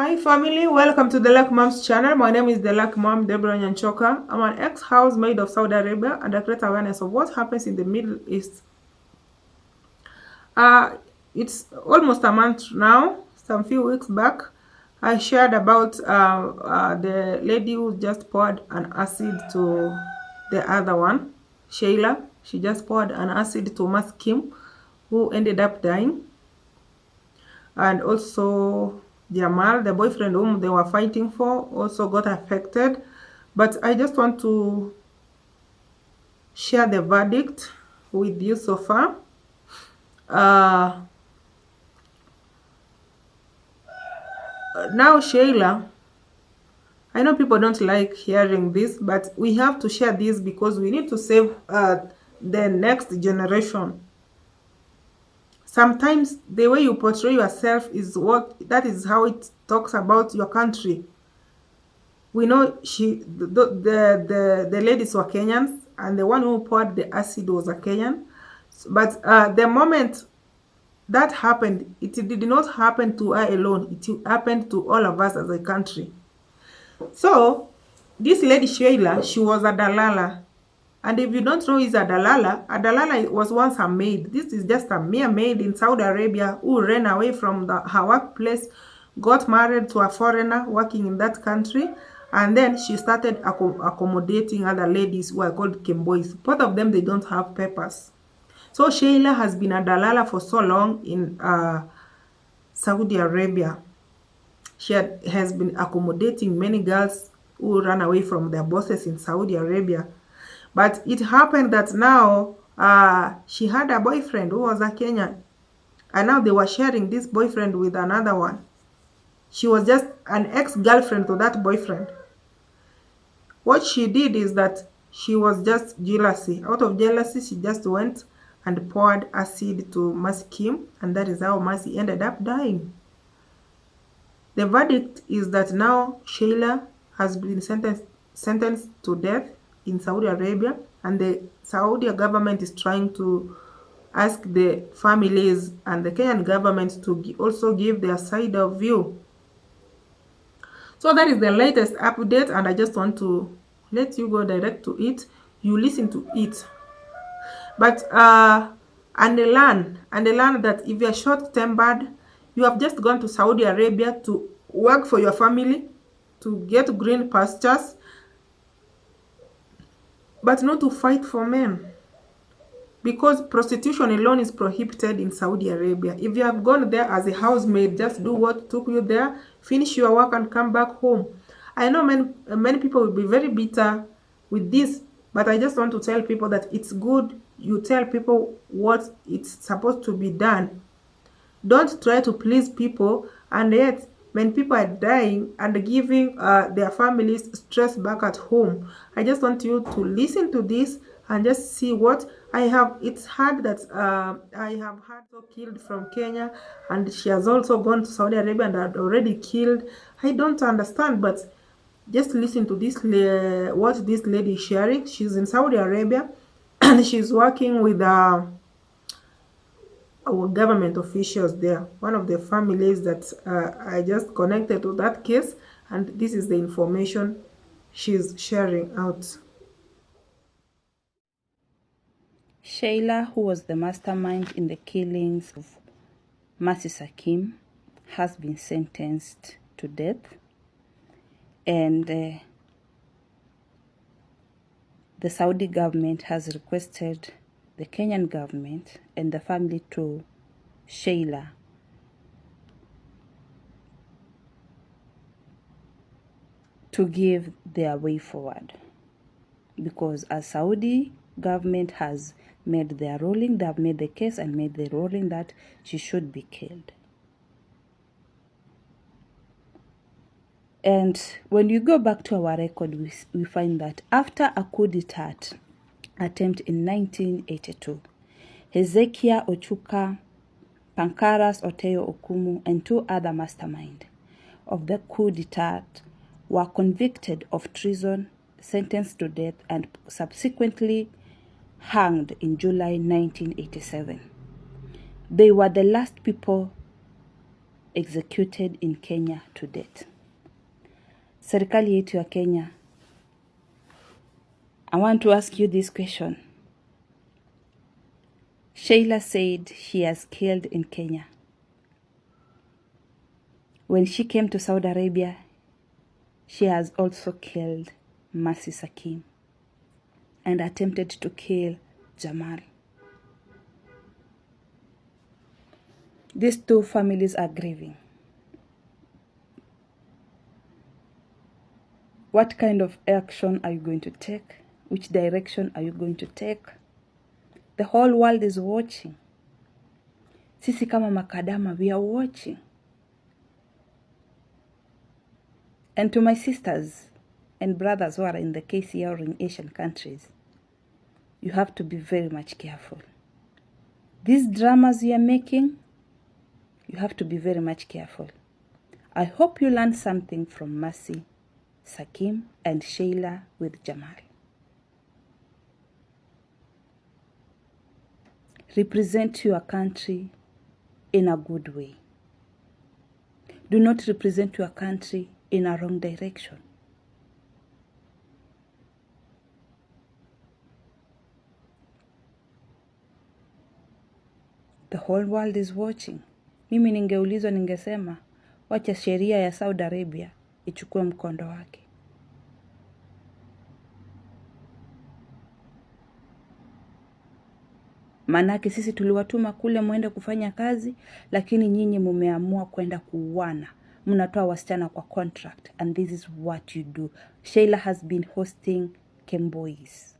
Hi family, welcome to the Luck Mom's channel. My name is the Luck Mom, Deborah Nyanchoka. I'm an ex-housemaid of Saudi Arabia and I create awareness of what happens in the Middle East. It's almost a month now, some few weeks back, I shared about the lady who just poured an acid to the other one, Shayla. She just poured an acid to Mas Kim, who ended up dying. And also Jamal, the boyfriend whom they were fighting for, also got affected. But I just want to share the verdict with you so far. Now Shayla, I know people don't like hearing this, but we have to share this because we need to save the next generation. Sometimes the way you portray yourself is that is how it talks about your country. We know the ladies were Kenyans, and the one who poured the acid was a Kenyan. But the moment that happened, it did not happen to her alone. It happened to all of us as a country. So this lady Sheila, she was a dalala. And if you don't know who's a dalala was once a maid. This is just a mere maid in Saudi Arabia who ran away from her workplace, got married to a foreigner working in that country, and then she started accommodating other ladies who are called Kimboys. Both of them, they don't have papers. So Sheila has been a dalala for so long in Saudi Arabia. She has been accommodating many girls who ran away from their bosses in Saudi Arabia. But it happened that now she had a boyfriend who was a Kenyan. And now they were sharing this boyfriend with another one. She was just an ex-girlfriend to that boyfriend. What she did is that she was just jealousy. Out of jealousy, she just went and poured acid to Mercy Kim. And that is how Mercy ended up dying. The verdict is that now Sheila has been sentenced to death in Saudi Arabia, and the Saudi government is trying to ask the families and the Kenyan government to also give their side of view. So that is the latest update, and I just want to let you go direct to it. You listen to it. But and learn that if you're short-tempered, you have just gone to Saudi Arabia to work for your family, to get green pastures, but not to fight for men. Because prostitution alone is prohibited in Saudi Arabia. If you have gone there as a housemaid, just do what took you there, finish your work and come back home. I know many people will be very bitter with this, but I just want to tell people that it's good you tell people what it's supposed to be done. Don't try to please people, and yet when people are dying and giving their families stress back at home. I just want you to listen to this and just see what I have. It's hard that I have had so killed from Kenya, and she has also gone to Saudi Arabia and had already killed. I don't understand, but just listen to this, what this lady is sharing. She's in Saudi Arabia and she's working with our government officials there. One of the families that I just connected to that case, and this is the information she's sharing out. Sheila, who was the mastermind in the killings of Mercy Sakim, has been sentenced to death, and the Saudi government has requested the Kenyan government and the family to Sheila to give their way forward, because as Saudi government has made their ruling, they have made the case and made the ruling that she should be killed. And when you go back to our record, we find that after a coup d'etat attempt in 1982, Hezekiah Ochuka, Pankaras Oteyo Okumu, and two other masterminds of the coup d'etat were convicted of treason, sentenced to death, and subsequently hanged in July 1987. They were the last people executed in Kenya to date. Serikali yetu ya Kenya, I want to ask you this question. Sheila said she has killed in Kenya. When she came to Saudi Arabia, she has also killed Mercy Sakim and attempted to kill Jamal. These two families are grieving. What kind of action are you going to take? Which direction are you going to take? The whole world is watching. Sisi kama makadama, we are watching. And to my sisters and brothers who are in the KCA or in Asian countries, you have to be very much careful. These dramas you are making, you have to be very much careful. I hope you learned something from Mercy, Sakim, and Sheila with Jamal. Represent your country in a good way. Do not represent your country in a wrong direction. The whole world is watching. Mimi ningeulizwa ningesema, wacha sheria ya Saudi Arabia ichukue mkondo wake. Manake sisi tuliwatuma kule muende kufanya kazi, lakini nyinyi mumeamua kwenda kuuana. Mnatoa wasichana kwa contract, and this is what you do. Sheila has been hosting Kemboys.